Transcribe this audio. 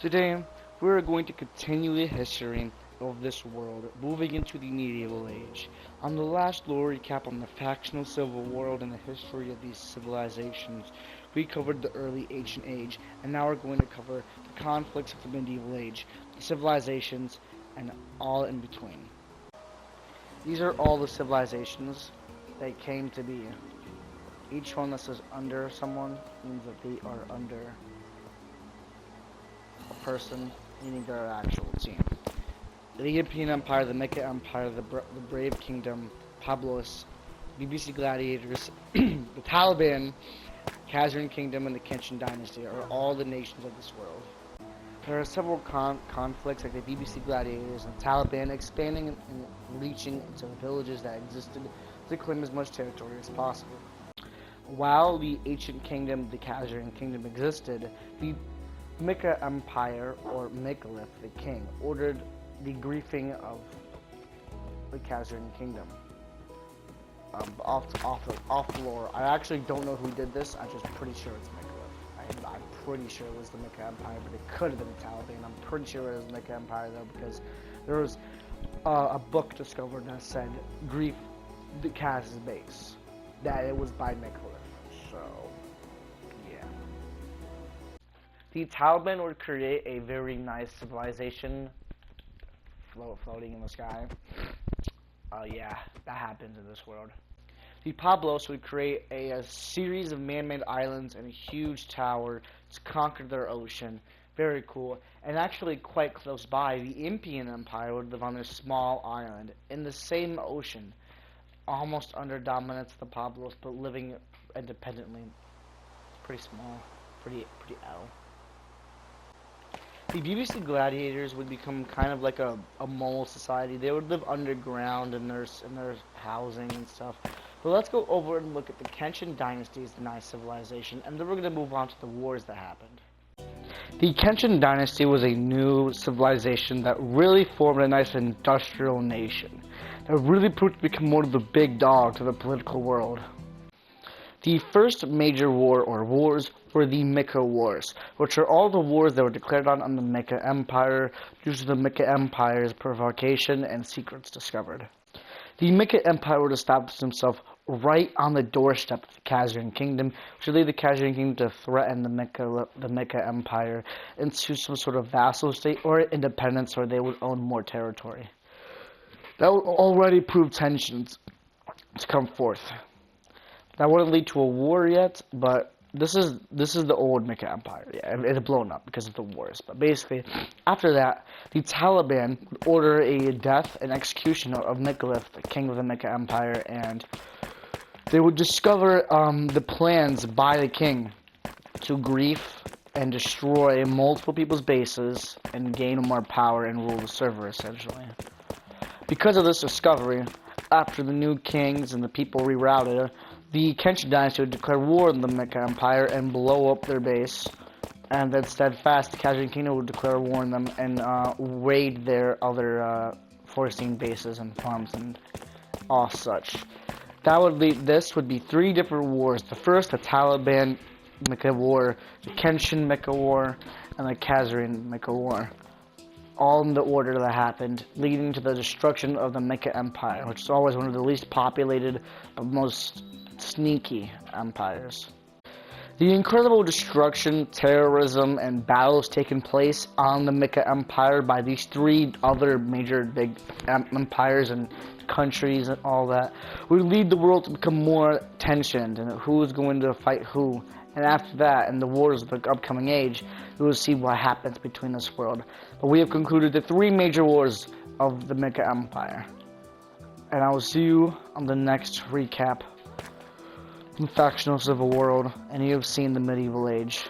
Today, we're going to continue the history of this world, moving into the medieval age. On the last lore recap on the factional civil world and the history of these civilizations, we covered the early ancient age, and now we're going to cover the conflicts of the medieval age, the civilizations, and all in between. These are all the civilizations that came to be. Each one that says under someone means that they are under a person, meaning they're an actual team. The European Empire, the Mecca Empire, the Brave Kingdom, Pablos, BBC Gladiators, the Taliban, Khazarian Kingdom, and the Kenshin Dynasty are all the nations of this world. There are several conflicts, like the BBC Gladiators and Taliban, expanding and reaching into villages that existed to claim as much territory as possible. While the ancient kingdom, the Khazarian Kingdom, existed, the Mecca Empire, or Megalith, the king, ordered the griefing of the Khazarian Kingdom. Off the lore, I actually don't know who did this. I'm just pretty sure it's Megalith. I'm pretty sure it was the Mecca Empire, but it could have been the Taliban. I'm pretty sure it was the Mecca Empire though, because there was a book discovered that said grief the Khaz's base, that it was by Megalith. So yeah. The Taliban would create a very nice civilization floating in the sky. Yeah, that happens in this world. The Pablos would create a series of man-made islands and a huge tower to conquer their ocean. Very cool. And actually quite close by, the Impian Empire would live on a small island in the same ocean, almost under dominance of the Pablos, but living independently. Pretty small. Pretty L. The BBC Gladiators would become kind of like a mole society. They would live underground in their housing and stuff. But let's go over and look at the Kenshin Dynasty's nice civilization, and then we're going to move on to the wars that happened. The Kenshin Dynasty was a new civilization that really formed a nice industrial nation that really proved to become one of the big dogs of the political world. The first major war, or wars, were the Mecca Wars, which are all the wars that were declared on the Mecca Empire due to the Mecca Empire's provocation and secrets discovered. The Mecca Empire would establish himself right on the doorstep of the Khazarian Kingdom, which would lead the Khazarian Kingdom to threaten the Mecca Empire into some sort of vassal state or independence, where they would own more territory. That would already prove tensions to come forth. That wouldn't lead to a war yet, but this is the old Mecca Empire. Yeah, it had blown up because of the wars. But basically, after that, the Taliban would order a death and execution of Megalith, the king of the Mecca Empire, and they would discover the plans by the king to grief and destroy multiple people's bases and gain more power and rule the server, essentially. Because of this discovery, after the new kings and the people rerouted, the Kenshin Dynasty would declare war on the Mecca Empire and blow up their base. And then steadfast, the Khazarian Kingdom would declare war on them and raid their other forcing bases and farms and all such. This would be three different wars. The first, the Taliban Mecca War, the Kenshin Mecca War, and the Khazarian Mecca War. All in the order that happened, leading to the destruction of the Mecca Empire, which is always one of the least populated but most sneaky empires. The incredible destruction, terrorism, and battles taken place on the Mecca Empire by these three other major big empires and countries and all that would lead the world to become more tensioned, and who is going to fight who. And after that, in the wars of the upcoming age, we will see what happens between this world. But we have concluded the three major wars of the Mecca Empire. And I will see you on the next recap from Factional Civil World, and you have seen the medieval age.